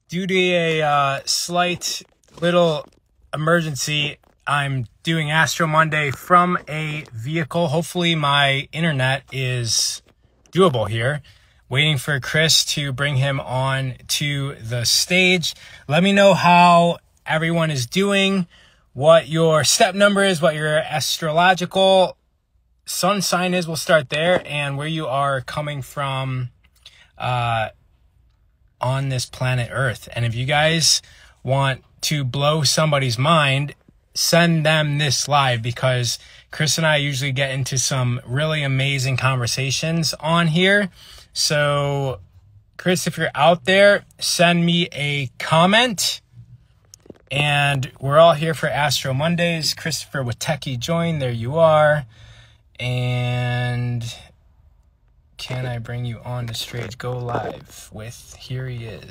Due to a slight little emergency, I'm doing Astro Monday from a vehicle. Hopefully my internet is doable here. Waiting for Chris to bring him on to the stage. Let me know how everyone is doing, what your step number is, what your astrological sun sign is. We'll start there, and where you are coming from on this planet Earth. And if you guys want to blow somebody's mind, send them this live, because Chris and I usually get into some really amazing conversations on here. So Chris, if you're out there, send me a comment. And we're all here for Astro Mondays. Christopher Witecki joined. There you are. And can I bring you on the stage? Go live with, here he is.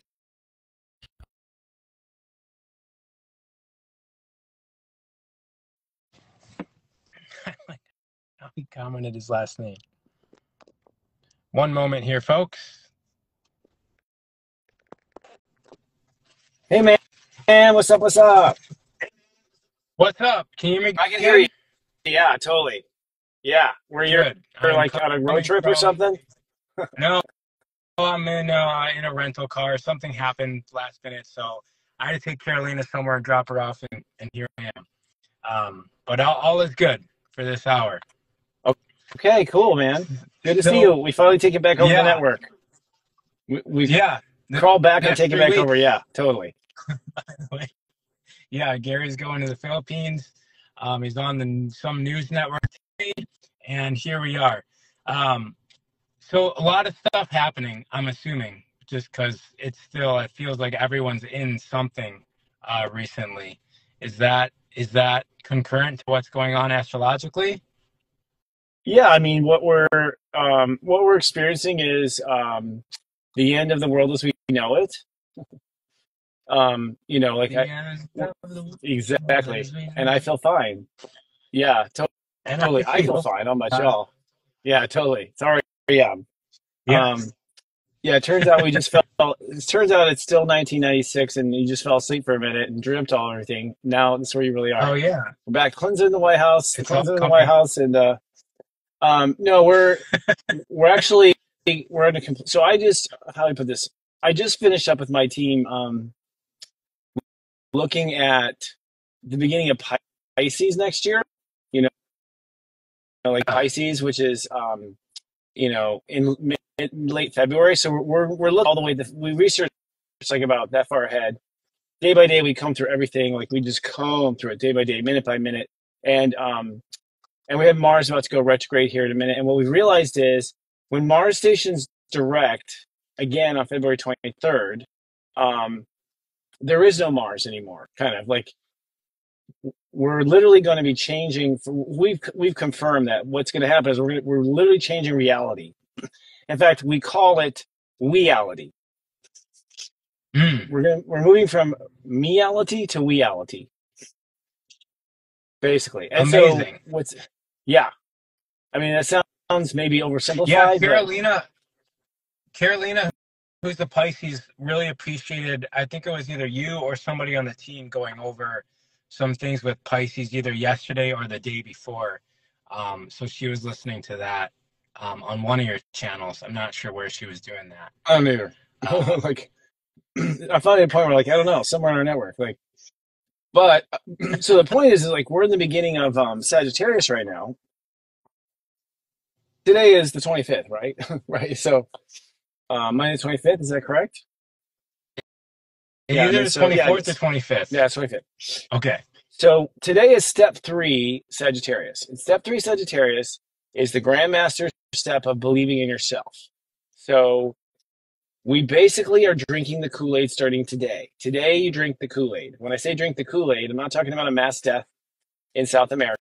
How he commented his last name. One moment here, folks. Hey, man. What's up? What's up? What's up? Can you hear me? I can hear you. Yeah, totally. Yeah. You're like on a road trip or something? No, I'm in a rental car. Something happened last minute, so I had to take Carolina somewhere and drop her off, and here I am. But all is good for this hour. Okay, cool, man. Good to see you. We finally take it back over the network. We've crawled back and take it back over. Yeah, totally. By the way, yeah, Gary's going to the Philippines. He's on some news network today, and here we are. So a lot of stuff happening, I'm assuming, just because it feels like everyone's in something recently. Is that concurrent to what's going on astrologically? Yeah, I mean, what we're experiencing is the end of the world as we know it. Exactly. And I feel fine. Yeah, totally. I feel fine. On my y'all. Yeah, totally. Sorry. Yeah. It turns out it's still 1996, and you just fell asleep for a minute and dreamt all everything. Now that's where you really are. Oh yeah. We're back cleansing the White House. And no, we're actually we're in a so I just how do I put this? I just finished up with my team looking at the beginning of Pisces next year. Pisces, which is in late February. So we're looking all the way. We researched like about that far ahead. Day by day, we come through everything. Like we just comb through it day by day, minute by minute, and we have Mars about to go retrograde here in a minute. And what we realized is when Mars stations direct again on February 23rd, there is no Mars anymore. Kind of like we're literally going to be changing. We've confirmed that what's going to happen is we're literally changing reality. In fact, we call it weality. We're moving from meality to weality, basically. And amazing. I mean, that sounds maybe oversimplified. Yeah, Carolina, who's the Pisces, really appreciated. I think it was either you or somebody on the team going over some things with Pisces either yesterday or the day before. So she was listening to that on one of your channels. I'm not sure where she was doing that. I don't either. I found a point where I don't know, somewhere on our network. But so the point is we're in the beginning of Sagittarius right now. Today is the 25th, right? Right. So Monday the 25th, is that correct? Either the 24th or 25th. Yeah, 25th. Okay. So today is step 3 Sagittarius. And step 3 Sagittarius is the Grandmaster step of believing in yourself. So we basically are drinking the Kool-Aid starting today. Today you drink the Kool-Aid. When I say drink the Kool-Aid, I'm not talking about a mass death in South America.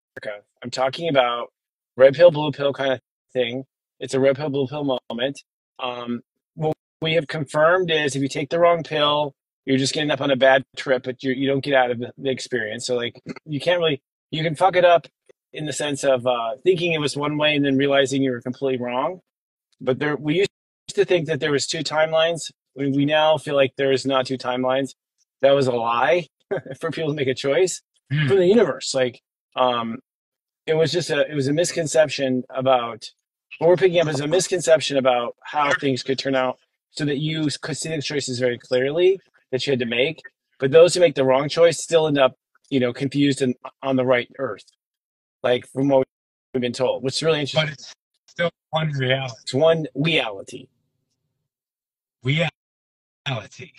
I'm talking about red pill, blue pill kind of thing. It's a red pill, blue pill moment. What we have confirmed is if you take the wrong pill, you're just getting up on a bad trip, but you don't get out of the experience. So you can fuck it up in the sense of thinking it was one way and then realizing you were completely wrong. But we used to think that there was 2 timelines we now feel like there is not two timelines. That was a lie for people to make a choice from the universe. Like, it was just it was a misconception about what we're picking up is a misconception about how things could turn out so that you could see the choices very clearly that you had to make. But those who make the wrong choice still end up, confused and on the right earth, like from what we've been told, which is really interesting. But it's still one reality. It's one reality. Reality.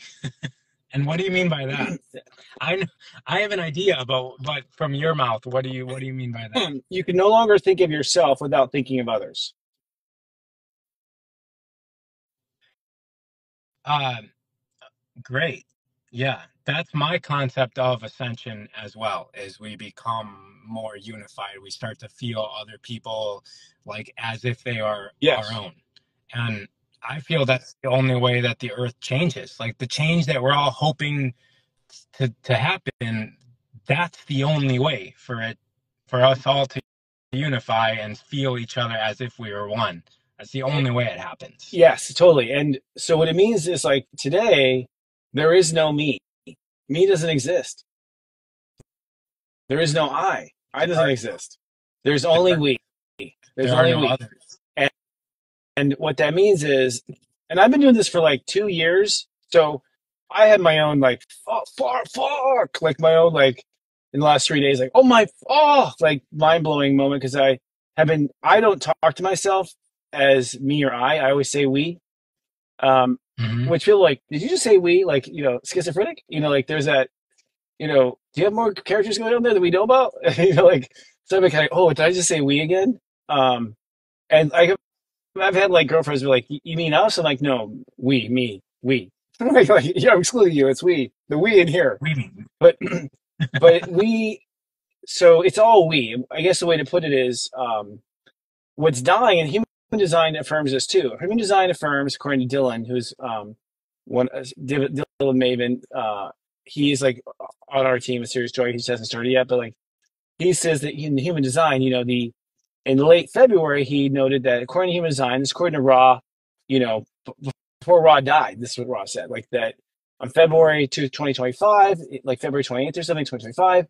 And what do you mean by that? I have an idea about, but from your mouth, what do you mean by that? You can no longer think of yourself without thinking of others. Uh, Great. Yeah, that's my concept of ascension as well, is we become more unified. We start to feel other people like as if they are our Yes. own. And I feel that's the only way that the earth changes. Like the change that we're all hoping to happen, that's the only way for us all to unify and feel each other as if we were one. That's the only way it happens. Yes, totally. And so what it means is like today, there is no me. Me doesn't exist. There is no I. I doesn't exist. There's only we. There's There are only no we. others. And what that means is, and I've been doing this for like 2 years. So I had my own like, fuck, like my own like in the last 3 days, like, like mind blowing moment because I don't talk to myself as me or I. I always say we. Hmm. Which feel like, did you just say we? Like, schizophrenic? Like there's that, do you have more characters going on there that we know about? Like, so I'm kind of, oh, did I just say we again? And I've had like girlfriends be like, you mean us? I'm like, no, we, me, we. Like, yeah, I'm excluding you. It's we, the we in here. We. But, but we, so it's all we. I guess the way to put it is, what's dying, and human design affirms this too. Human design affirms, according to Dylan, who's Dylan Maven. He's like on our team at Serious Joy. He just hasn't started yet, but like he says that in human design, in late February, he noted that according to human design, this according to Ra, before Ra died, this is what Ra said, like that on February 2025, like February 28th or something, 2025,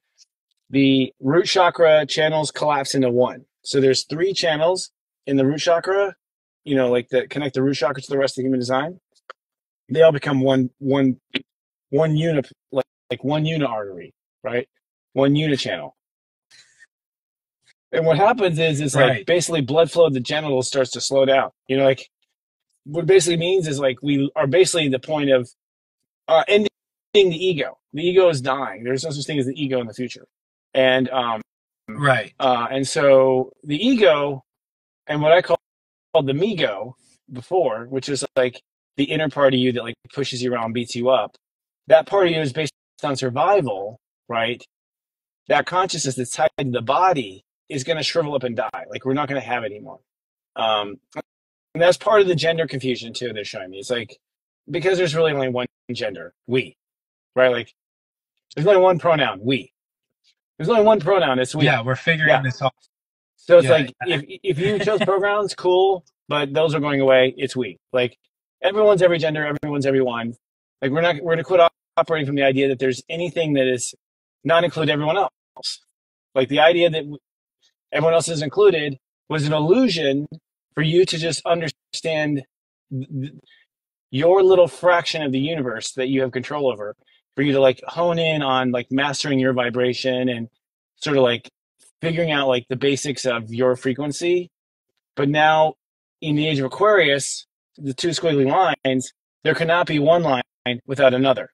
the root chakra channels collapse into one. So there's 3 channels in the root chakra, like that connect the root chakra to the rest of the human design. They all become one unit, like one unit artery, right? One unit channel. And what happens is like Right. basically blood flow to the genitals starts to slow down. Like what it basically means is like we are basically the point of ending the ego. The ego is dying. There's no such thing as the ego in the future. And Right. and so the ego and what I called the mego before, which is like the inner part of you that like pushes you around, beats you up. That part of you is based on survival, right? That consciousness that's tied to the body is going to shrivel up and die. Like we're not going to have it anymore. And that's part of the gender confusion too. They're showing me. It's like because there's really only one gender, we, right? Like there's only one pronoun, we. There's only one pronoun, it's we. Yeah, we're figuring Yeah. this out. So it's Yeah. like if you chose pronouns, cool, but those are going away. It's we. Like everyone's every gender, everyone's everyone. Like we're going to quit operating from the idea that there's anything that is not include everyone else. Like the idea that everyone else is included was an illusion for you to just understand your little fraction of the universe that you have control over, for you to like hone in on like mastering your vibration and sort of like figuring out like the basics of your frequency. But now in the age of Aquarius, the 2 squiggly lines, there cannot be one line without another,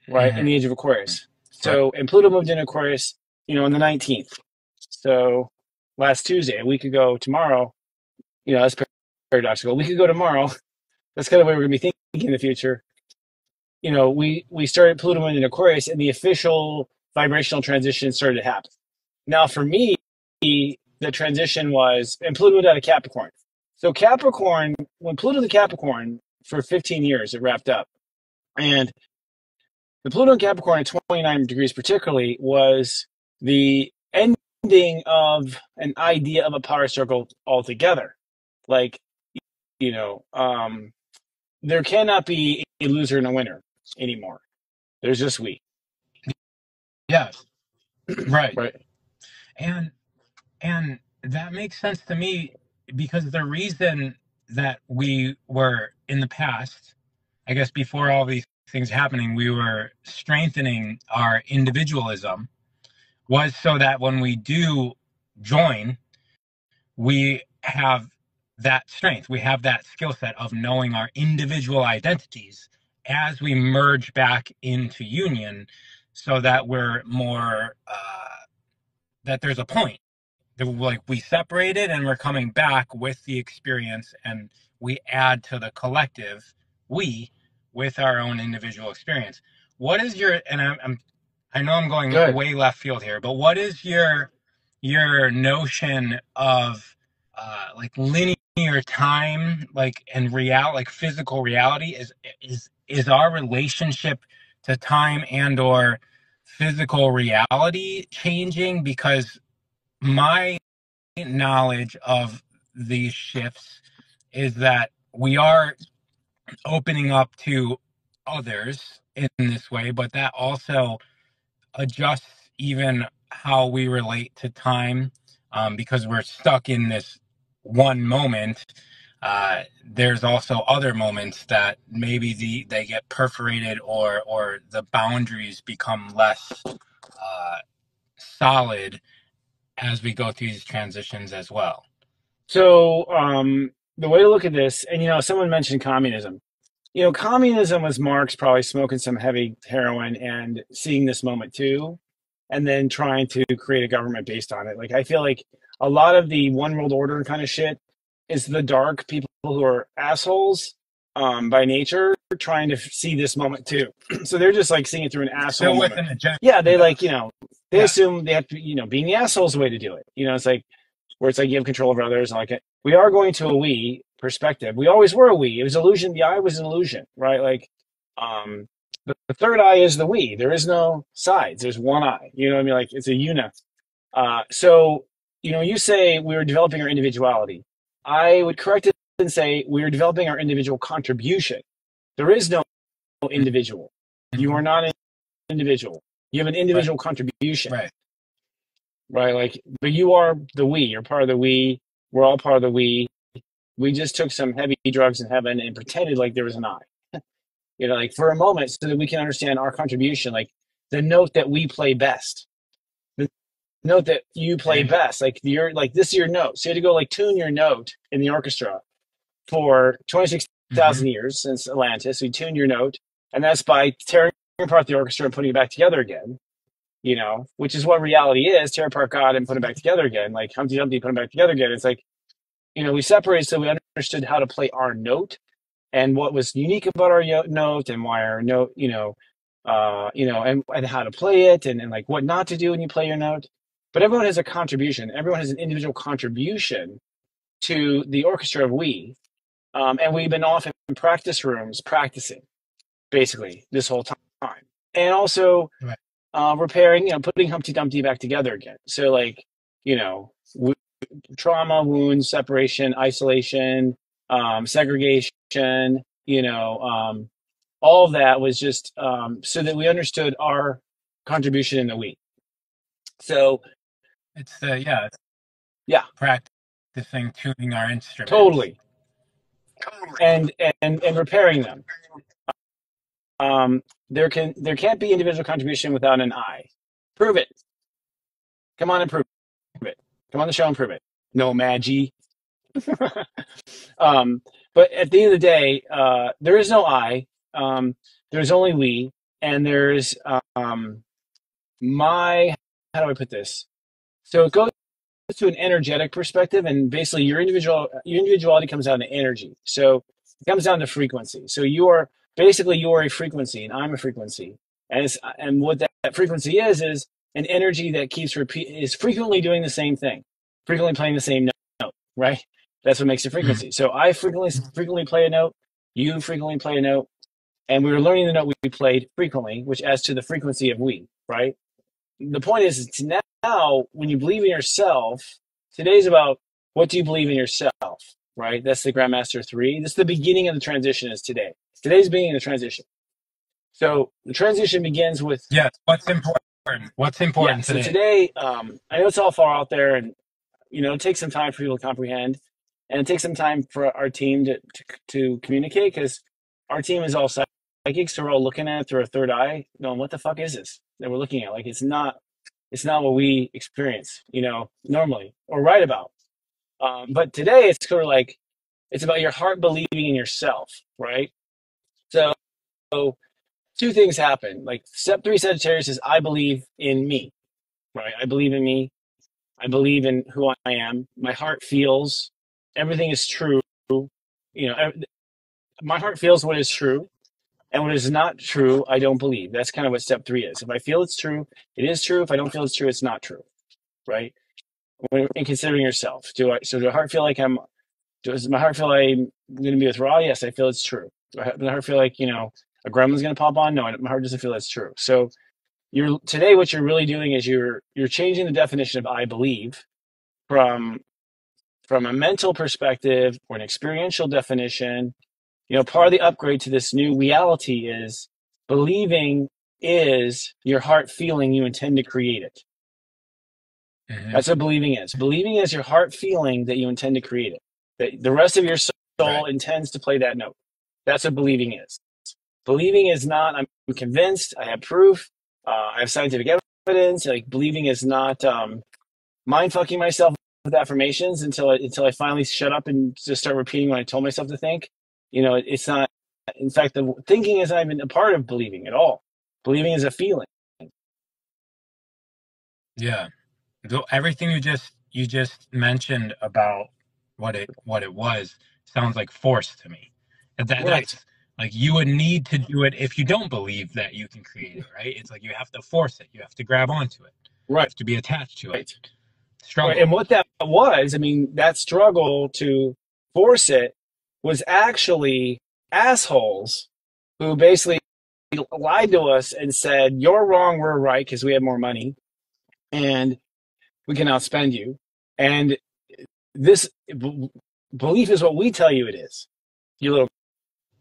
right? In Mm-hmm. the age of Aquarius. Right. So, and Pluto moved in Aquarius, on the 19th. So last Tuesday, a week ago tomorrow, that's paradoxical. A week ago tomorrow, that's kind of where we're going to be thinking in the future. We started Pluto moving in Aquarius and the official vibrational transition started to happen. Now for me, the transition was, and Pluto went out of Capricorn. So Capricorn, when Pluto to Capricorn for 15 years, it wrapped up. And the Pluto in Capricorn at 29 degrees particularly was the ending of an idea of a power circle altogether. Like, there cannot be a loser and a winner anymore. There's just we. Yes. Right. Right. And and that makes sense to me because the reason that we were in the past, I guess before all these things happening, we were strengthening our individualism was so that when we do join, we have that strength. We have that skill set of knowing our individual identities as we merge back into union so that we're more, that there's a point. Like we separated and we're coming back with the experience and we add to the collective we with our own individual experience. What is your, and I know I'm going Good. way left field here, but what is your notion of like linear time, like and like physical reality? Is our relationship to time and or physical reality changing? Because my knowledge of these shifts is that we are opening up to others in this way, but that also adjusts even how we relate to time, because we're stuck in this one moment. There's also other moments that maybe they get perforated or the boundaries become less solid as we go through these transitions as well. So the way to look at this, and someone mentioned communism. Communism was Marx probably smoking some heavy heroin and seeing this moment too, and then trying to create a government based on it. Like I feel like a lot of the one world order kind of shit is the dark people who are assholes by nature trying to see this moment too. So they're just like seeing it through an asshole Still with moment. an agenda. Yeah, they like they Yeah. assume they have to being the asshole's the way to do it. It's like where it's like you have control over others. Like we are going to a we perspective. We always were a we. It was illusion. The I was an illusion, right? Like the third eye is the we. There is no sides. There's one eye. You know what I mean? Like it's a una. So you say we were developing our individuality. I would correct it and say we are developing our individual contribution. There is no individual. You are not an individual. You have an individual contribution. Right. Right. Like, but you are the we. You're part of the we. We're all part of the we. We just took some heavy drugs in heaven and pretended like there was an I. Like for a moment, so that we can understand our contribution, like the note that we play best, the note that you play best, like you're like this is your note. So you had to go like tune your note in the orchestra for 26,000 years since Atlantis. We tune your note, and that's by tearing apart the orchestra and putting it back together again. Which is what reality is: tear apart God and put it back together again. Like Humpty Dumpty put it back together again. It's like we separated so we understood how to play our note and what was unique about our note and why our note, and how to play it and like what not to do when you play your note. But everyone has a contribution. Everyone has an individual contribution to the orchestra of we. And we've been off in practice rooms practicing basically this whole time. And also repairing, putting Humpty Dumpty back together again. So like, trauma, wounds, separation, isolation, segregation, all of that was just so that we understood our contribution in the we. So it's yeah practicing tuning our instruments. Totally. And repairing them. There can't be individual contribution without an I. Prove it. Come on and prove it. Come on the show and prove it. No magi. But at the end of the day, there is no I. There's only we, and there's how do I put this? So it goes to an energetic perspective, and basically your individuality comes down to energy. So it comes down to frequency. So you are a frequency, and I'm a frequency, and what that frequency is an energy that is frequently doing the same thing, frequently playing the same note, right? That's what makes it frequency. So I frequently play a note, you frequently play a note, and we were learning the note we played frequently, which adds to the frequency of we, right? The point is, it's now when you believe in yourself, today's about what do you believe in yourself? right? That's the Grandmaster 3. This is the beginning of the transition is today. Today's beginning of the transition. So the transition begins with... Yes. What's important? What's Yeah, important so today? today, I know it's all far out there, and it takes some time for people to comprehend, and it takes some time for our team to communicate, because our team is all psychics, so we're all looking at it through our third eye, going, "What the fuck is this that we're looking at? Like, it's not what we experience, normally or write about." But today, it's sort of like it's about your heart believing in yourself, right? So two things happen. Like step 3 Sagittarius is I believe in me, right? I believe in me. I believe in who I am. My heart feels everything is true. My heart feels what is true, and what is not true, I don't believe. That's kind of what step 3 is. If I feel it's true, it is true. If I don't feel it's true, it's not true, right? In considering yourself, does my heart feel like I'm going to be with Raw? Yes, I feel it's true. Does my heart feel like a gremlin's going to pop on? No, my heart doesn't feel that's true. So today, what you're really doing is you're changing the definition of I believe from a mental perspective or an experiential definition. Part of the upgrade to this new reality is believing is your heart feeling you intend to create it. Mm-hmm. That's what believing is. Believing is your heart feeling that you intend to create it. That the rest of your soul intends to play that note. That's what believing is. Believing is not, I'm convinced, I have proof, I have scientific evidence. Like, believing is not mind fucking myself with affirmations until I finally shut up and just start repeating what I told myself to think. It's not. In fact, the thinking is not even a part of believing at all. Believing is a feeling. Yeah. Everything you just mentioned about what it was sounds like force to me. Right. That's like you would need to do it if you don't believe that you can create it, right? It's like you have to force it. You have to grab onto it. You Right. have to be attached to it. Right. Right. Struggle. And what that was, that struggle to force it was actually assholes who basically lied to us and said, "You're wrong, we're right," because we have more money and we can outspend you. And this belief is what we tell you it is. You little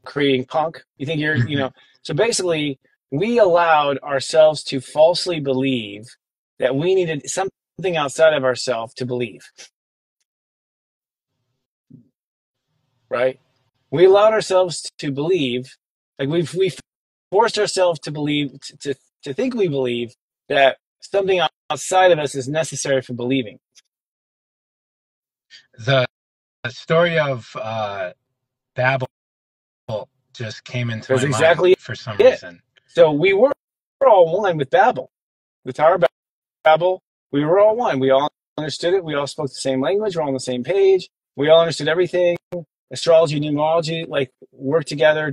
creating punk. You think you're, so basically we allowed ourselves to falsely believe that we needed something outside of ourselves to believe. Right? We allowed ourselves to believe, like we forced ourselves to believe, to think we believe that something outside of us is necessary for believing. The story of Babel just came into That's my mind exactly for some it. reason. So we were all one with Babel, with our Babel. We were all one. We all understood it. We all spoke the same language. We're all on the same page. We all understood everything. Astrology, numerology, like work together.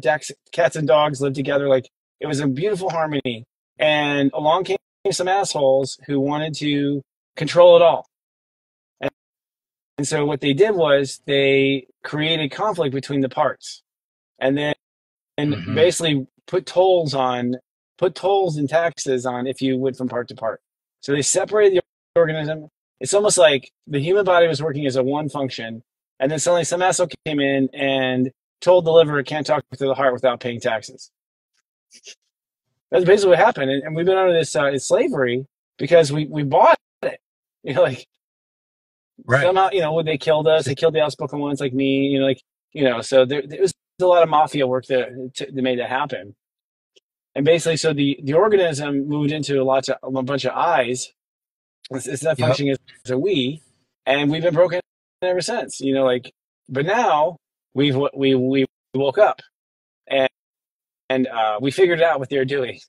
Cats and dogs live together. Like, it was a beautiful harmony. And along came some assholes who wanted to control it all. And so what they did was they created conflict between the parts, and then basically put tolls and taxes on if you went from part to part. So they separated the organism. It's almost like the human body was working as a one function, and then suddenly some asshole came in and told the liver it can't talk to the heart without paying taxes. That's basically what happened. And we've been under this slavery because we bought it. Like, somehow, they killed us. They killed the outspoken ones like me. So there was a lot of mafia work that made that happen. And basically, so the organism moved into a bunch of eyes. It's not functioning as a we, and we've been broken ever since. But now we woke up, and we figured out what they're doing,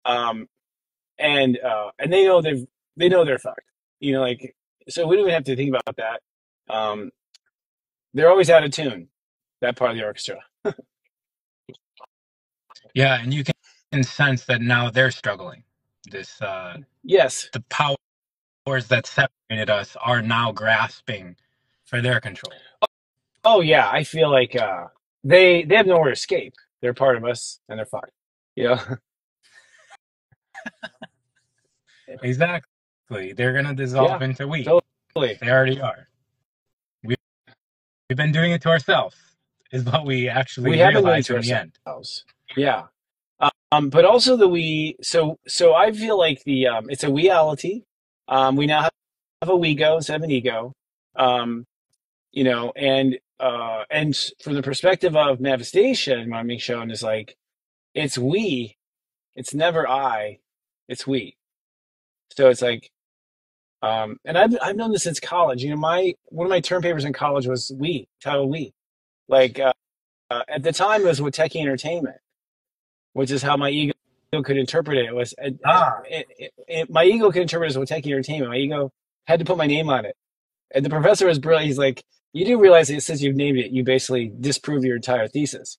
and they know they're fucked. So we don't even have to think about that. They're always out of tune. That part of the orchestra. Yeah, and you can sense that now they're struggling. This Yes. The powers that separated us are now grasping for their control. Oh yeah, I feel like they have nowhere to escape. They're part of us, and they're fucked. Exactly. They're gonna dissolve into we. Totally. They already are. been doing it to ourselves, is what we actually We have been doing it realize to in the end. ourselves. Yeah. But also the we. So I feel like it's a reality. We now have a we go instead of an ego. Um, and from the perspective of manifestation, what I'm being shown is like it's we. It's never I. It's we. So it's like, and I've known this since college. One of my term papers in college was we, titled we. Like at the time, it was Witecki entertainment, which is how my ego could interpret it. It was my ego could interpret it as Witecki entertainment. My ego had to put my name on it. And the professor was brilliant. He's like, you do realize that since you've named it, you basically disprove your entire thesis.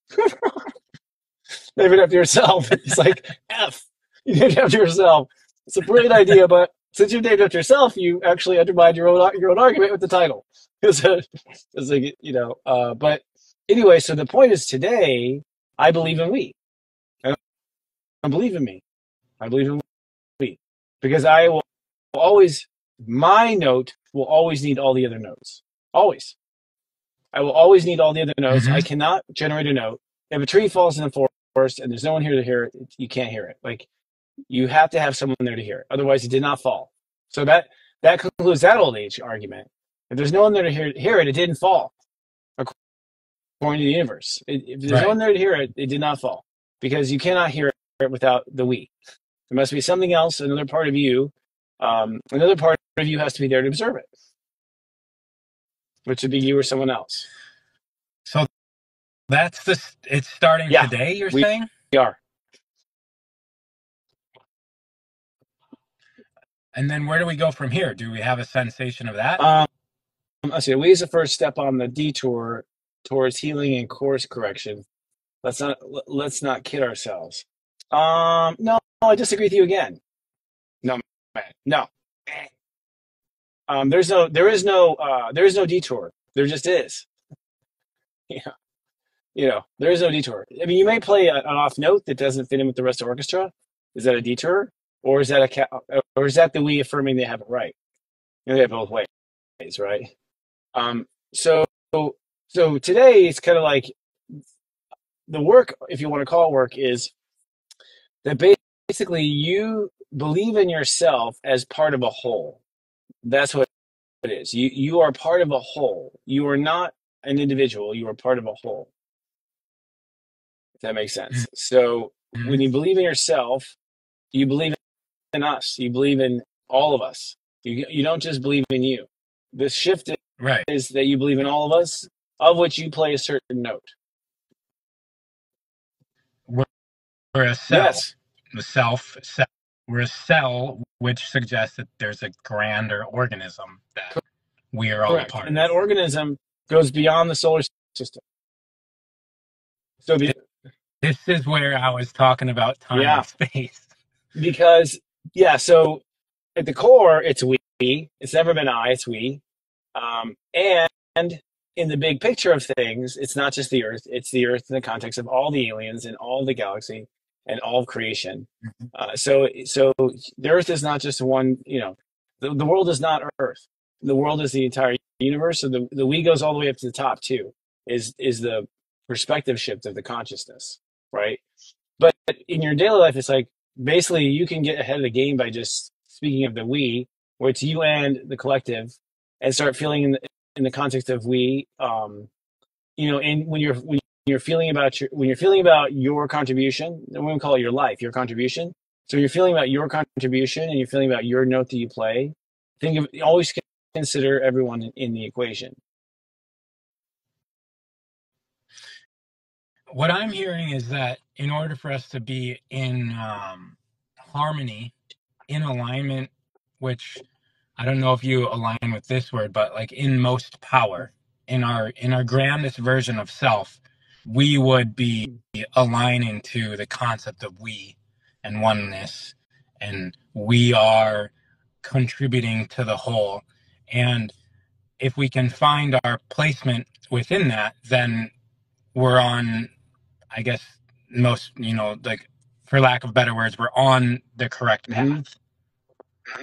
Name it after yourself. It's like, F. You named it after yourself. It's a brilliant idea, but since you've named it after yourself, you actually undermined your own argument with the title. It's like, but anyway, so the point is today, I believe in we. I believe in me. I believe in we. Because I will always, my note will always need all the other notes. Always. I will always need all the other notes. I cannot generate a note. If a tree falls in the forest and there's no one here to hear it, you can't hear it. Like, you have to have someone there to hear it. Otherwise, it did not fall. So that concludes that old age argument. If there's no one there to hear it, it didn't fall, according to the universe. If there's no one there to hear it, it did not fall. Because you cannot hear it without the we. There must be something else, another part of you. Another part of you has to be there to observe it, which would be you or someone else. So it's starting today, you're saying? We are. And then where do we go from here? Do we have a sensation of that? Let's see. We is the first step on the detour towards healing and course correction. Let's not kid ourselves. No, I disagree with you again. No, man, no. There is no detour. There just is. Yeah. There is no detour. I mean, you may play an off note that doesn't fit in with the rest of the orchestra. Is that a detour, or is that the we affirming they have it right? They have both ways, right? So today it's kind of like the work, if you want to call it work, is that basically you believe in yourself as part of a whole. That's what it is. You are part of a whole. You are not an individual. You are part of a whole. If that makes sense. So when you believe in yourself, you believe in us. You believe in all of us. You don't just believe in you. The shift is that you believe in all of us, of which you play a certain note. We're a cell. Yes. The self. We're a cell, which suggests that there's a grander organism that we are all a part of. And that organism goes beyond the solar system. So this is where I was talking about time and space. Because, so at the core, it's we. It's never been I, it's we. And in the big picture of things, it's not just the Earth. It's the Earth in the context of all the aliens and all the galaxy and all of creation. So the Earth is not just one, the world is not Earth. The world is the entire universe. So the we goes all the way up to the top too, is the perspective shift of the consciousness, right? But in your daily life, it's like, basically you can get ahead of the game by just speaking of the we, where it's you and the collective, and start feeling in the context of we, and when you're feeling about your contribution, and we call it your life, your contribution. So you're feeling about your contribution and you're feeling about your note that you play. Always consider everyone in the equation. What I'm hearing is that in order for us to be in harmony, in alignment, which I don't know if you align with this word, but like in most power, in our grandest version of self, we would be aligning to the concept of we and oneness, and we are contributing to the whole. And if we can find our placement within that, then we're on, I guess, most, like, for lack of better words, we're on the correct path.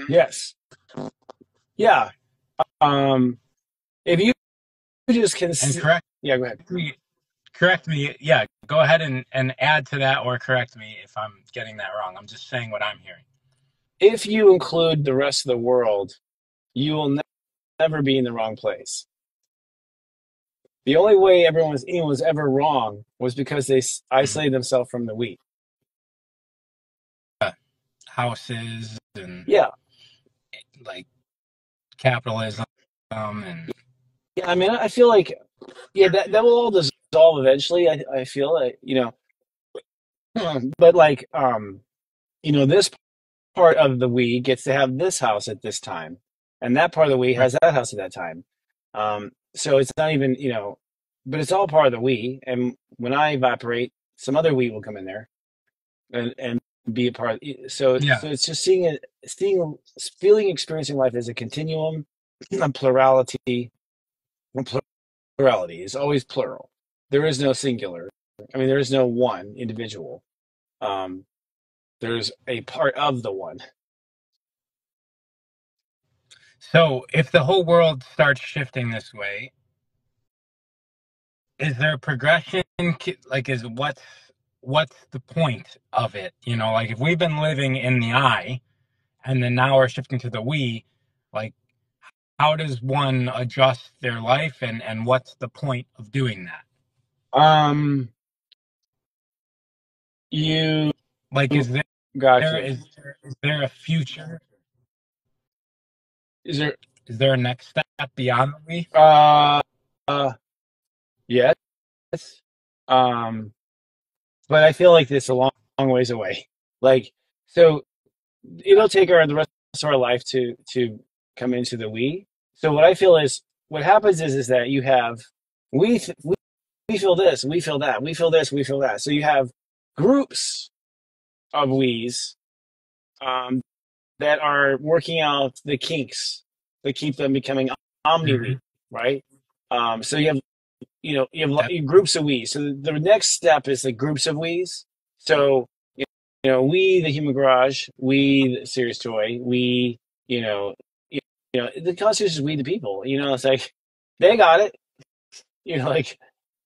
Yes. Yeah. If you just can. And correct Yeah, go ahead. me, correct me. Yeah, go ahead and add to that or correct me if I'm getting that wrong. I'm just saying what I'm hearing. If you include the rest of the world, you will never be in the wrong place. The only way anyone was ever wrong was because they Mhm. isolated themselves from the we. Houses and Yeah, like capitalism and yeah. I mean, I feel like yeah, that will all dissolve eventually. I feel like but like this part of the we gets to have this house at this time, and that part of the we right. has that house at that time. So it's not even but it's all part of the we. And when I evaporate, some other we will come in there and be a part of Yeah. so it's just feeling, experiencing life as a continuum, a plurality. Plurality is always plural. There is no singular. I mean, there is no one individual. Um, there's a part of the one. So if the whole world starts shifting this way, is there a progression? Like, is what's the point of it? Like if we've been living in the I, and then now we're shifting to the we, like how does one adjust their life, and what's the point of doing that? Um, you Like, got you. is there a future? Is there? Is there a next step beyond the we? Uh, uh yes. Um, but I feel like this a long ways away. Like, so it'll take the rest of our life to come into the we. So what I feel is what happens is that you have we we feel this, we feel that, we feel this, we feel that. So you have groups of we's um, that are working out the kinks that keep them becoming omni-we, Hmm. right? So you Yep. have groups of we's. So the next step is the groups of we's. So we the human garage, we the serious toy, we you know the constitution is we the people. It's like they got it. Like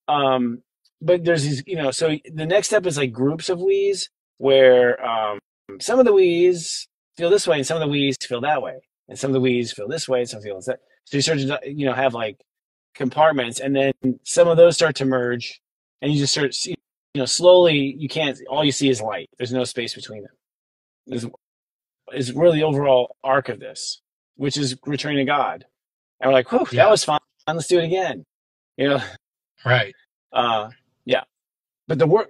um, but there's these, so the next step is like groups of we's where some of the we's feel this way and some of the we's feel that way. And some of the we's feel this way and some feel that. So you start to, have like compartments and then some of those start to merge and you just start, slowly you can't, all you see is light. There's no space between them. Is really the overall arc of this, which is returning to God. And we're like, whew, that Yeah. was fun. Let's do it again. You know, Right. yeah. But the work,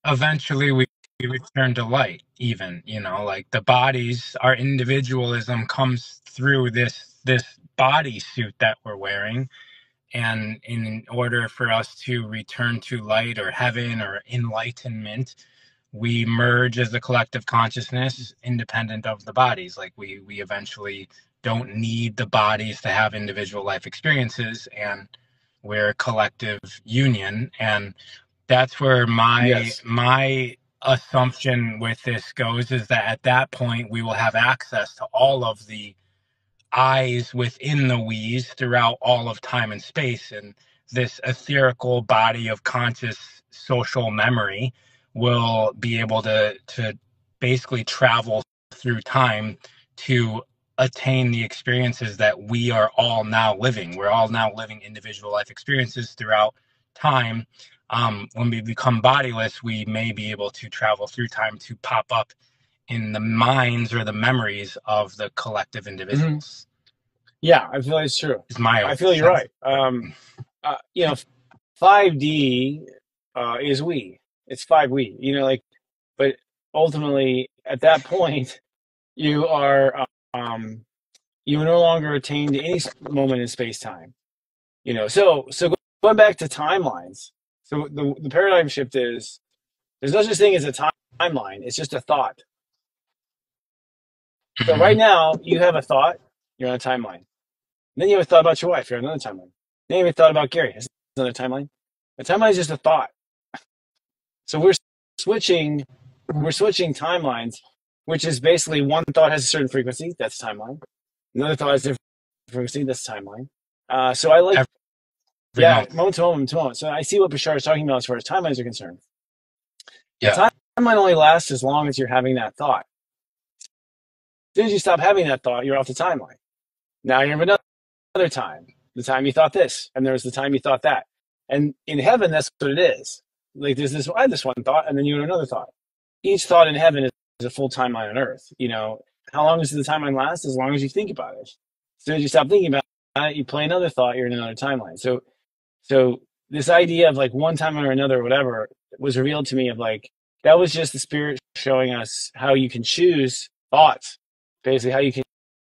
Eventually we return to light, even, like the bodies, our individualism comes through this body suit that we're wearing. And in order for us to return to light or heaven or enlightenment, we merge as a collective consciousness independent of the bodies. Like we eventually don't need the bodies to have individual life experiences, and we're a collective union. And that's where my yes. my assumption with this goes, is that at that point we will have access to all of the eyes within the we's throughout all of time and space, and this etherical body of conscious social memory will be able to basically travel through time to attain the experiences that we are all now living. We're all now living individual life experiences throughout time. When we become bodiless, we may be able to travel through time to pop up in the minds or the memories of the collective Mm-hmm. individuals. Yeah, I feel it's true. Is my I own feel you're sense. right. 5D is we. It's five we. But ultimately, at that point, you are you no longer attain to any moment in space time. So going back to timelines. So the paradigm shift is there's no such thing as a timeline. It's just a thought. So right Mhm. now, you have a thought. You're on a timeline. Then you have a thought about your wife. You're on another timeline. Then you have a thought about Gary. That's another timeline. A timeline is just a thought. So switching we're switching timelines, which is basically one thought has a certain frequency. That's a timeline. Another thought has a different frequency. That's a timeline. So I like Yeah, month. moment to moment to moment. So I see what Bashar is talking about as far as timelines are concerned. A Yeah. timeline only lasts as long as you're having that thought. As soon as you stop having that thought, you're off the timeline. Now you have another time. The time you thought this, and there's the time you thought that. And in heaven, that's what it is. Like there's this, I had this one thought, and then you had another thought. Each thought in heaven is a full timeline on earth. You know, how long does the timeline last? As long as you think about it. As soon as you stop thinking about it, you play another thought, you're in another timeline. So this idea of like one timeline or another or whatever was revealed to me of like, that was just the spirit showing us how you can choose thoughts, basically how you can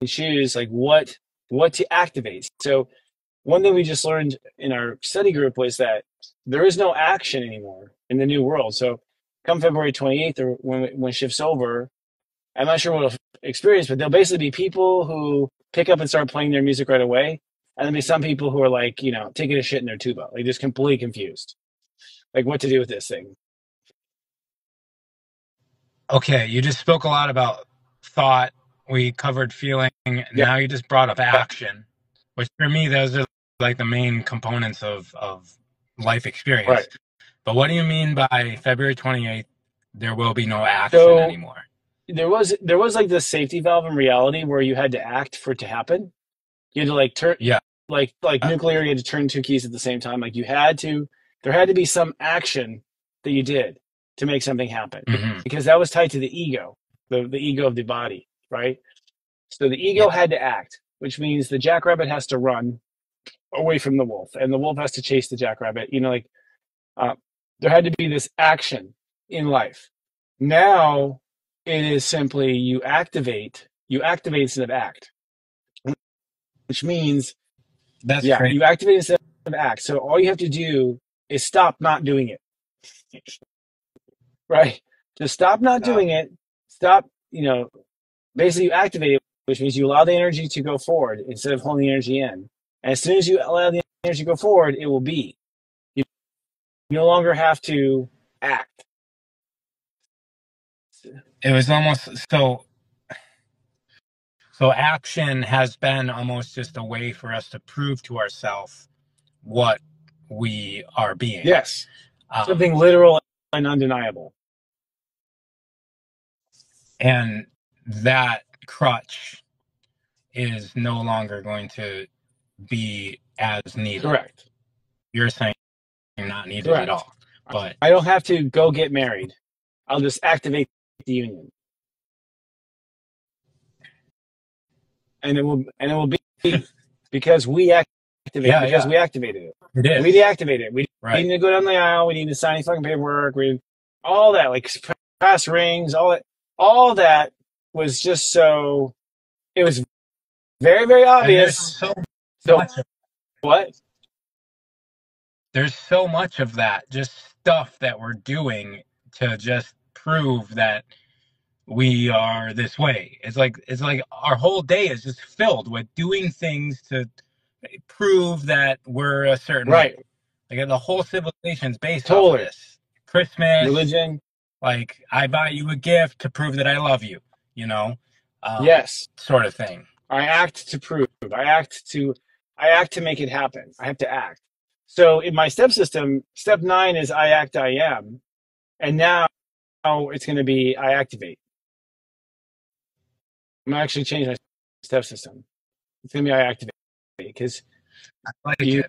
choose like what to activate. So one thing we just learned in our study group was that there is no action anymore in the new world. So come February 28th or when shifts over, I'm not sure what we'll experience, but there'll basically be people who pick up and start playing their music right away. And there'll be some people who are like, you know, taking a shit in their tuba, like just completely confused, like what to do with this thing. Okay, you just spoke a lot about thought. We covered feeling. Yeah, Now you just brought up action, which for me, those are like the main components of life experience. right. But what do you mean by February 28th, there will be no action So anymore? there was like this safety valve in reality where you had to act for it to happen. You had to like turn Yeah. like nuclear, you had to turn two keys at the same time. Like there had to be some action that you did to make something happen Hmm. because that was tied to the ego, the ego of the body, right? So the ego Yeah. had to act, which means the jackrabbit has to run away from the wolf, and the wolf has to chase the jackrabbit. You know, like uh, there had to be this action in life. Now it is simply you activate instead of act, which means That's yeah, great. you activate instead of act. So all you have to do is stop not doing it, right? Just stop not Uh, doing it. Stop, you know, basically you activate it, which means you allow the energy to go forward instead of holding the energy in. And as soon as you allow the energy to go forward, it will be. You no longer have to act. it was almost so action has been almost just a way for us to prove to ourselves what we are being. Yes, Um, something literal and undeniable. and that crutch is no longer going to be as needed. Correct. You're saying not needed at Correct. all. But I don't have to go get married. I'll just activate the union, and it will be because yeah, we activated it. it We is. deactivated it. We Right. need to go down the aisle. We need to sign fucking paperwork. We all that like pass rings. All that was just so it was very very And there's obvious. so So much of what? there's so much of that just stuff that we're doing to just prove that we are this way. It's like our whole day is just filled with doing things to prove that we're a certain way. Right. Like the whole civilization's based off of Totally. this. Christmas, Religion. like I buy you a gift to prove that I love you, you know, Yes. sort of thing. I act to prove. I act to make it happen. I have to act. So in my step system, step 9 is I act, I am. And now it's going to be I activate. I'm going to actually change my step system. It's going to be I activate because I like you,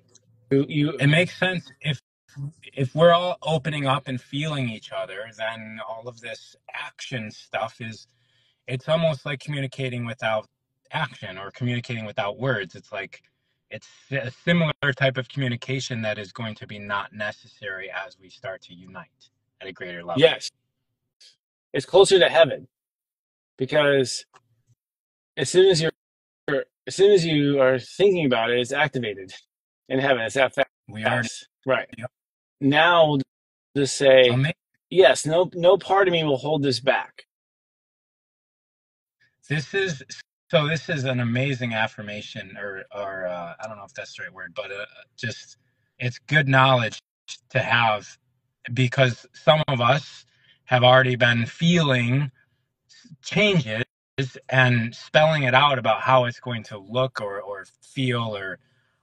it. you, It makes sense if we're all opening up and feeling each other, then all of this action stuff is it's almost like communicating without action or communicating without words. It's like it's a similar type of communication that is going to be not necessary as we start to unite at a greater level. yes, it's closer to heaven because as soon as you're, as soon as you are thinking about it, it's activated in heaven. It's that We already. fast. Right. Now we'll just say, yes, no part of me will hold this back. This is this is an amazing affirmation, or I don't know if that's the right word, but just it's good knowledge to have because some of us have already been feeling changes and spelling it out about how it's going to look or feel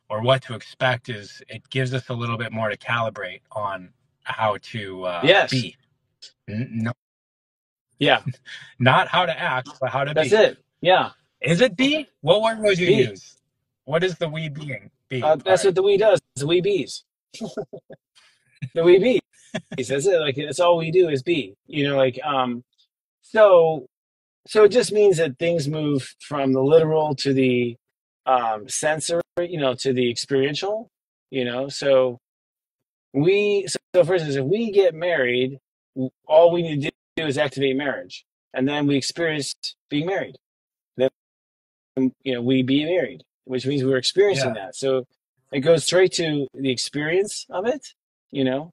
or what to expect, is it gives us a little bit more to calibrate on how to Yes. be. No, Yeah. not how to act, but how to That's be. it. Yeah. Is it be? What word would you Be. use? What is the we being? Be That's part. what the we does. The we bees. The we bees. That's it. Like that's all we do is be. So so it just means that things move from the literal to the sensory, to the experiential. So so for instance, if we get married, all we need to do is activate marriage, and then we experience being married. Then we be married, which means we're experiencing Yeah. that. So it goes straight to the experience of it. You know,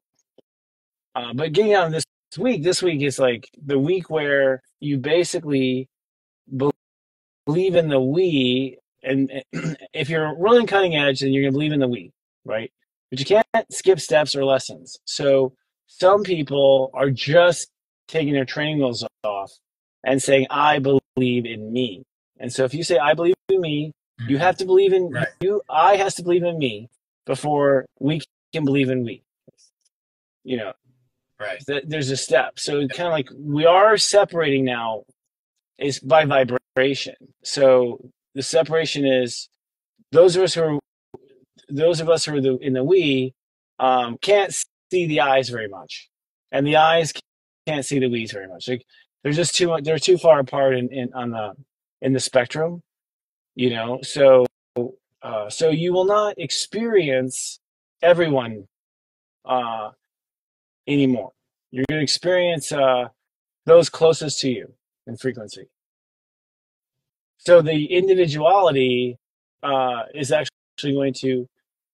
but getting on this week is like the week where you basically believe in the we, and if you're really cutting edge, then you're going to believe in the we, right? But you can't skip steps or lessons. So some people are just taking their training wheels off and saying, I believe in me. And so if you say, I believe in me, you Mhm. have to believe in Right. you. I has to believe in me before we can believe in we. You know, Right. there's a step. So kind of like we are separating now is by vibration. So the separation is those of us who are in the we can't see the eyes very much, and the eyes can't see the we's very much. Like they're just they're too far apart in the spectrum. So you will not experience everyone uh, anymore. You're going to experience those closest to you in frequency. So the individuality is actually going to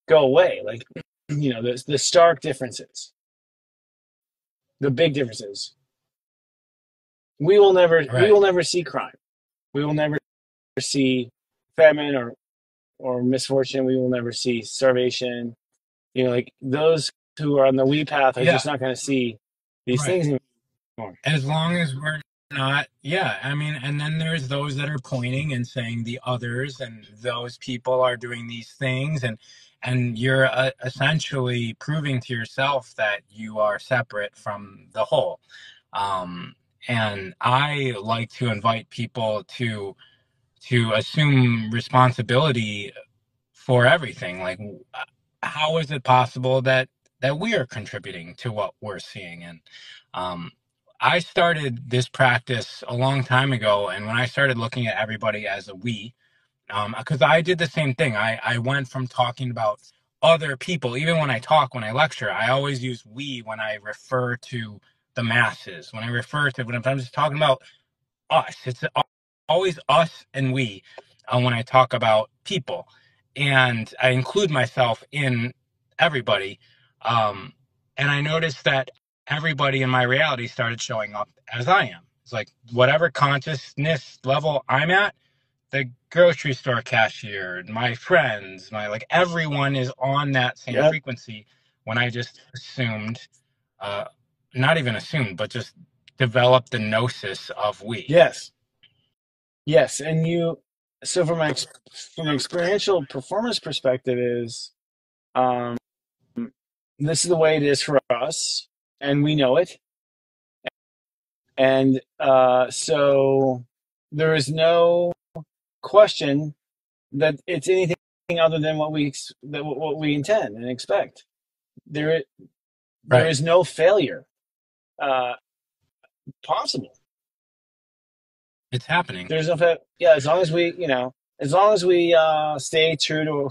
go away. Like, the stark differences, the big differences. We Right. will never see crime. We will never see famine or misfortune. We will never see starvation. Like those who are on the we path are Yeah. just not going to see these Right. things anymore. As long as we're not, yeah, I mean, and then there's those that are pointing and saying the others, and those people are doing these things, and you're essentially proving to yourself that you are separate from the whole. Um, and I like to invite people to assume responsibility for everything. Like, how is it possible that we are contributing to what we're seeing? And um, I started this practice a long time ago, and when I started looking at everybody as a we, because I did the same thing. I went from talking about other people, even when I lecture, I always use we when I refer to the masses. When I'm just talking about us. It's always us and we when I talk about people, and I include myself in everybody. Um, and I noticed that everybody in my reality started showing up as I am. It's like whatever consciousness level I'm at, the grocery store cashier, my friends, my like everyone is on that same Yep. frequency. When I just assumed, uh, not even assumed, but just developed the gnosis of we. Yes. Yes. And so from an experiential performance perspective is, um, this is the way it is for us, and we know it. And so there is no question that it's anything other than what we intend and expect. There there Right. is no failure uh, possible. It's happening. There's no yeah. As long as we stay true to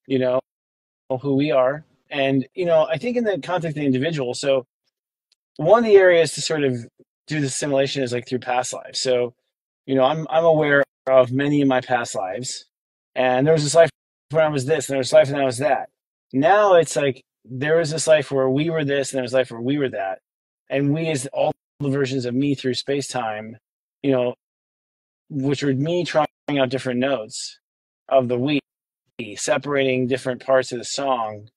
you know, who we are, and I think in the context of the individual. So one of the areas to sort of do the simulation is like through past lives. So, I'm aware of many of my past lives, and there was this life where I was this, and there was a life when I was that. Now it's like there was this life where we were this, and there was a life where we were that, and we is all the versions of me through space time, you know, which were me trying out different notes of the we, separating different parts of the song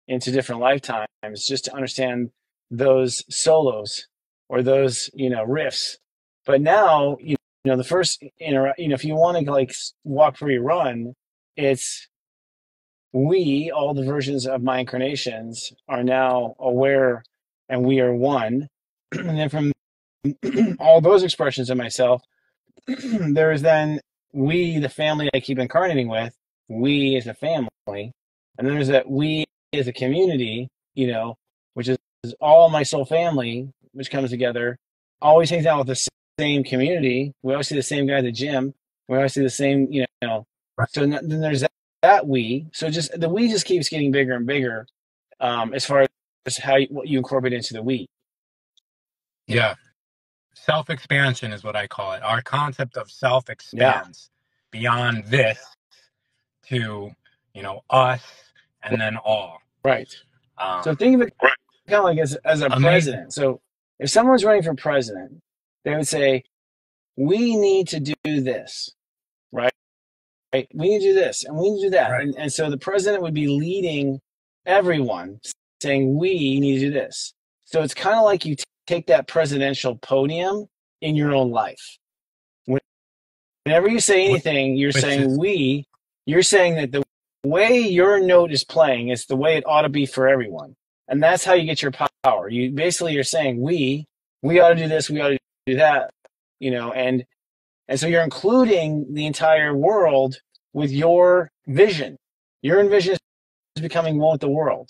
into different lifetimes just to understand those solos or those riffs. But now the first if you want to like walk where you run, it's we, all the versions of my incarnations, are now aware and we are one. And then from all those expressions of myself, there is then we, the family I keep incarnating with, we as a family. And then there's that we as a community, which is all my soul family, which comes together, always hangs out with the same community. We always see the same guy at the gym. We always see the same, Right. So then there's that we. So just the we just keeps getting bigger and bigger, as far as what you incorporate into the we. Yeah. Self-expansion is what I call it. Our concept of self Yeah, expands beyond this to, us and then all. right. Um, So think of it kind of like as a Amazing. president. So if someone's running for president, they would say, we need to do this, right? Right? We need to do this and we need to do that. Right. And so the president would be leading everyone saying, we need to do this. So it's kind of like you take that presidential podium in your own life. Whenever you say anything, you're Which saying is, we, you're saying that the way your note is playing is the way it ought to be for everyone. And that's how you get your power. You basically you're saying we ought to do this, we ought to do that, and so you're including the entire world with your vision. Your vision is becoming one with the world.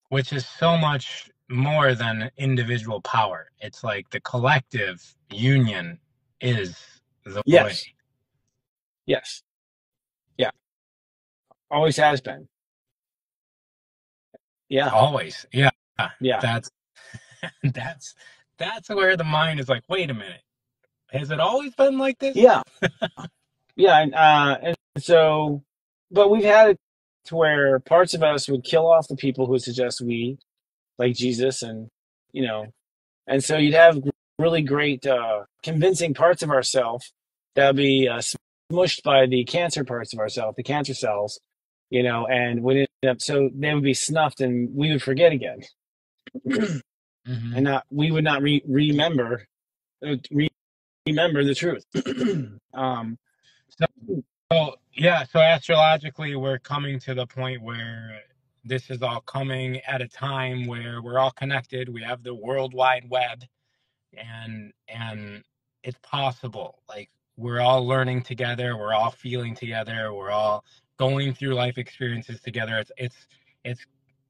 which is so much more than individual power. It's like the collective union is the way. Yes. Yes. Yeah. Always has been. Yeah. Always. Yeah. Yeah. That's that's that's where the mind is like, wait a minute. Has it always been like this? Yeah. Yeah. And so, but we've had it to where parts of us would kill off the people who suggest we, like Jesus, you know, and so you'd have really great, convincing parts of ourself that would be smushed by the cancer parts of ourself, the cancer cells, and would end up, so they would be snuffed and we would forget again. Hmm. And we would not remember, remember the truth. um, So astrologically, we're coming to the point where this is all coming at a time where we're all connected. We have the World Wide Web, and it's possible. Like we're all learning together, we're all feeling together, we're all going through life experiences together. It's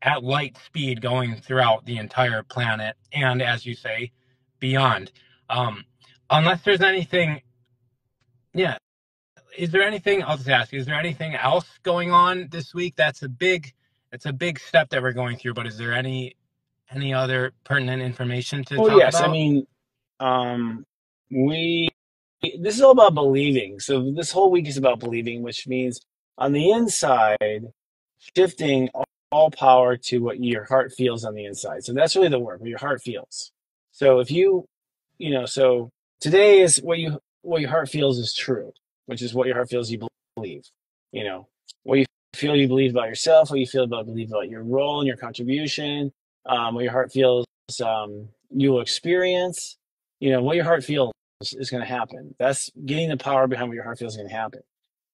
at light speed going throughout the entire planet, and as you say, beyond. Um, unless there's anything, yeah. Is there anything? I'll just ask. Is there anything else going on this week? It's a big step that we're going through. But is there any other pertinent information to well, talk yes, I about? mean, we this is all about believing. So this whole week is about believing, which means on the inside, shifting all power to what your heart feels on the inside. So that's really the work, what your heart feels. So if so today is what your heart feels is true, which is what your heart feels you believe. What you feel you believe about yourself, what you believe about your role and your contribution, what your heart feels you will experience. What your heart feels is going to happen. That's getting the power behind what your heart feels is going to happen.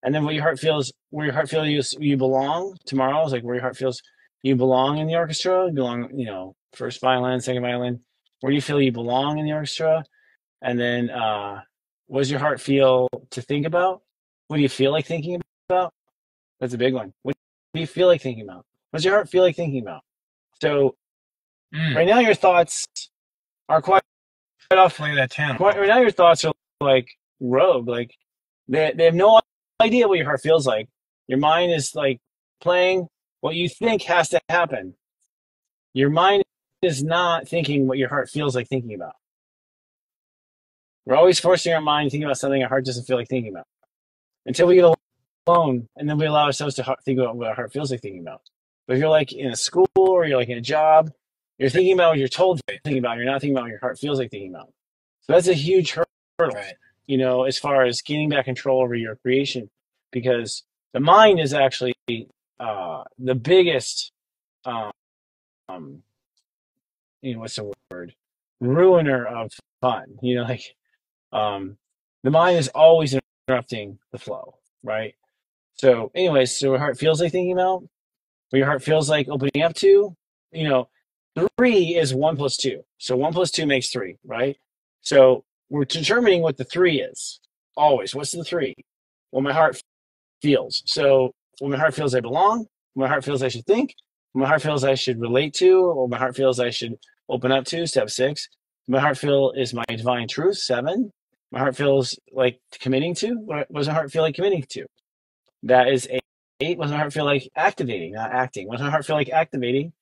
And then what your heart feels, where your heart feels you belong tomorrow is like where your heart feels you belong in the orchestra, you belong, first violin, second violin, where you feel you belong in the orchestra. And then what does your heart feel to think about? What do you feel like thinking about? That's a big one. What do you feel like thinking about? What does your heart feel like thinking about? So Mm, right now your thoughts are quite off. play that channel. Right now your thoughts are like rogue. Like they have no idea what your heart feels like. Your mind is like playing what you think has to happen. Your mind is not thinking what your heart feels like thinking about. We're always forcing our mind to think about something our heart doesn't feel like thinking about until we get alone, and then we allow ourselves to think about what our heart feels like thinking about. But if you're like in a school or you're like in a job, you're thinking about what you're told to think about. You're not thinking about what your heart feels like thinking about. So that's a huge hurdle, Right. as far as gaining back control over your creation, because the mind is actually the biggest, um, what's the word, ruiner of fun. The mind is always interrupting the flow, right? So anyways, so your heart feels like thinking about, what your heart feels like opening up to, you know, 3 is 1 plus 2. So 1 plus 2 makes 3, right? So we're determining what the 3 is. Always. What's the 3? Well, my heart feels. So when my heart feels I belong, when my heart feels I should think, when my heart feels I should relate to, or my heart feels I should open up to, step 6. My heart feel is my divine truth, 7. My heart feels like committing to. What does my heart feel like committing to? That is 8. 8. What does my heart feel like activating, not acting? What does my heart feel like activating?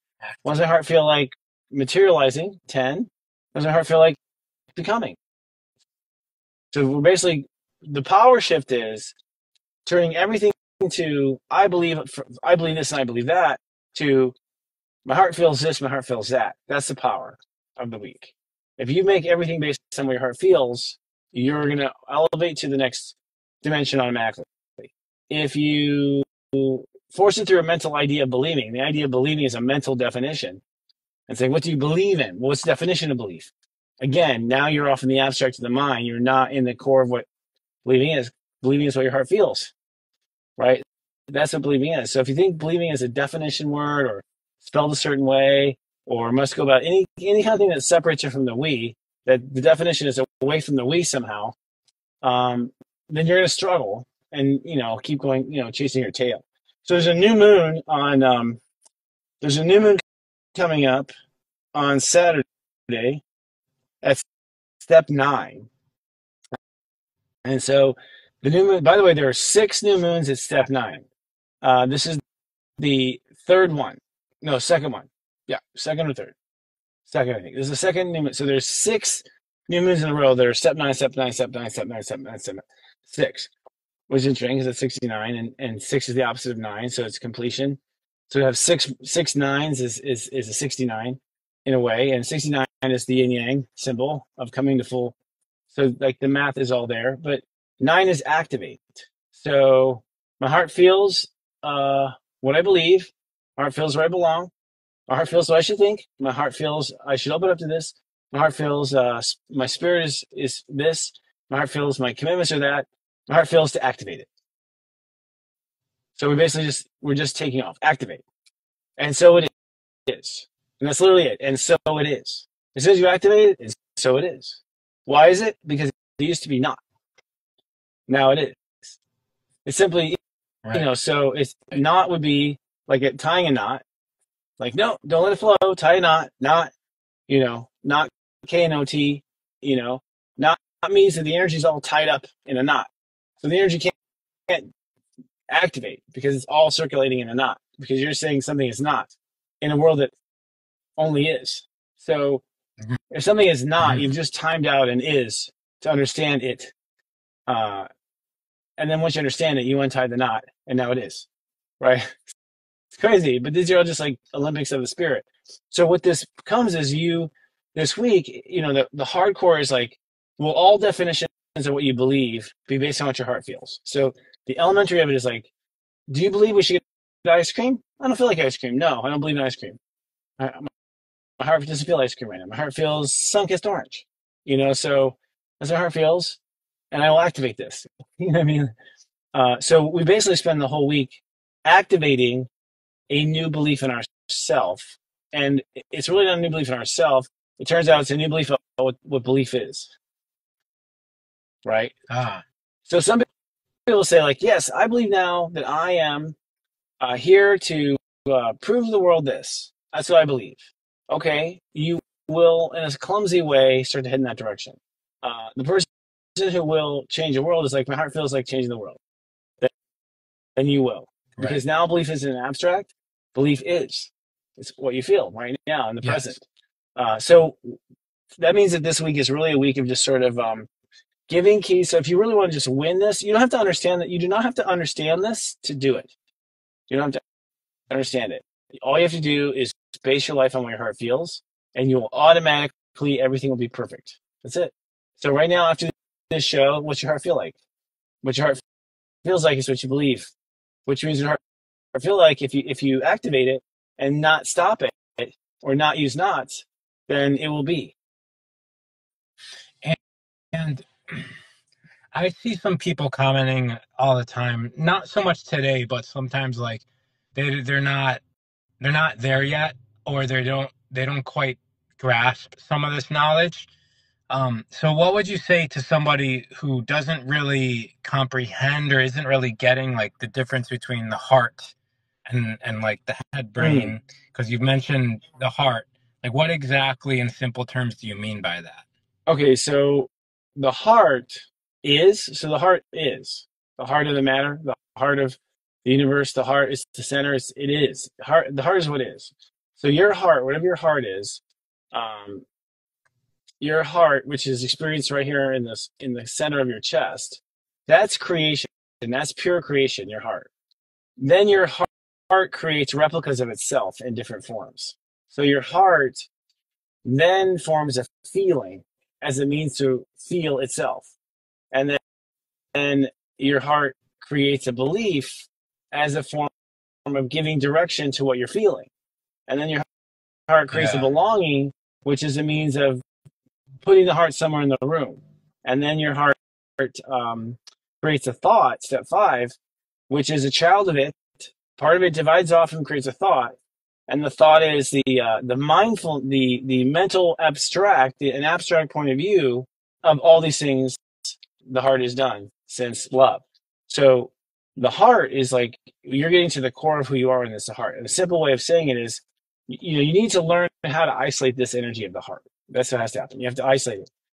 What does my heart feel like materializing? 10. What does my heart feel like becoming? So we're basically, the power shift is turning everything to I believe this and I believe that, to my heart feels this, my heart feels that. That's the power of the week. If you make everything based on what your heart feels, you're going to elevate to the next dimension automatically. If you force it through a mental idea of believing, the idea of believing is a mental definition, and say, what do you believe in? Well, what's the definition of belief? Again, now you're off in the abstract of the mind. You're not in the core of what believing is. Believing is what your heart feels, right? That's what believing is. So if you think believing is a definition word or spelled a certain way, or must go about any kind of thing that separates you from the we, that the definition is away from the we somehow, then you're going to struggle and, keep going, chasing your tail. So there's a new moon coming up on Saturday at step 9. And so the new moon, by the way, there are 6 new moons at step 9. This is the third one. No, second one. Yeah, second or third. Second, I think. This is the second new moon. So there's 6 new moons in a row that are step 9, step 9, step 9, step 9, step 9, step 9. 6. Which is interesting because it's 69, and 6 is the opposite of 9, so it's completion. So to have six nines is a 69 in a way, and 69 is the yin yang symbol of coming to full. So like the math is all there, but 9 is activate. So my heart feels what I believe. My heart feels where I belong. My heart feels what I should think. My heart feels I should open up to this. My heart feels my spirit is this. My heart feels my commitments are that. My heart feels to activate it. So we're just taking off, activate. And so it is. And that's literally it. And so it is. As soon as you activate it, and so it is. Why is it? Because it used to be not. Now it is. It's simply, Right. so it's not would be like tying a knot. Like, no, don't let it flow. Tie a knot. Not, not KNOT, not means that the energy is all tied up in a knot. So the energy can't activate because it's all circulating in a knot, because you're saying something is not in a world that only is. So if something is not, Mm-hmm. you've just timed out an is to understand it. And then once you understand it, you untie the knot and now it is, right? It's crazy, but these are all just like Olympics of the spirit. So what this becomes is this week, the hardcore is like, will all definitions of what you believe be based on what your heart feels? So the elementary of it is like, do you believe we should get ice cream? I don't feel like ice cream. No, I don't believe in ice cream. My heart doesn't feel ice cream right now. My heart feels sun-kissed orange. So that's what my heart feels, and I will activate this. You know what I mean? So we basically spend the whole week activating a new belief in ourself, and it's really not a new belief in ourself. It turns out it's a new belief of what belief is, right? Ah. So some people say like, yes, I believe now that I am here to prove to the world this. That's what I believe. Okay, you will, in a clumsy way, start to head in that direction. The person who will change the world is like, my heart feels like changing the world. Then you will. Right. Because now belief isn't abstract. Belief is. It's what you feel right now in the Yes. present. So that means that this week is really a week of just sort of giving keys. So if you really want to just win this, you don't have to understand that. You do not have to understand this to do it. You don't have to understand it. All you have to do is base your life on what your heart feels, and you will automatically, everything will be perfect. That's it. So right now, after this show, what's your heart feel like? What your heart feels like is what you believe, which means your heart feel like if you activate it and not stop it or not use knots, then it will be. And I see some people commenting all the time, not so much today, but sometimes like they're not there yet, or they don't quite grasp some of this knowledge. So what would you say to somebody who doesn't really comprehend or isn't really getting like the difference between the heart and like the head Mm. brain? Because you've mentioned the heart. Like what exactly in simple terms do you mean by that? Okay, so the heart the heart is the heart of the matter, the heart of the universe. The heart is the center. It is the heart is what is. So your heart, whatever your heart is, um, your heart, which is experienced right here in the center of your chest, that's creation. And that's pure creation, your heart. Then your heart creates replicas of itself in different forms. So your heart then forms a feeling as a means to feel itself. And then your heart creates a belief as a form of giving direction to what you're feeling. And then your heart creates a Yeah. belonging, which is a means of putting the heart somewhere in the room. And then your heart creates a thought, step five, which is a child of it. Part of it divides off and creates a thought. And the thought is the mindful, the mental abstract, an abstract point of view of all these things the heart has done since love. So the heart is like you're getting to the core of who you are in this heart. And a simple way of saying it is, you need to learn how to isolate this energy of the heart. That's what has to happen. You have to isolate it.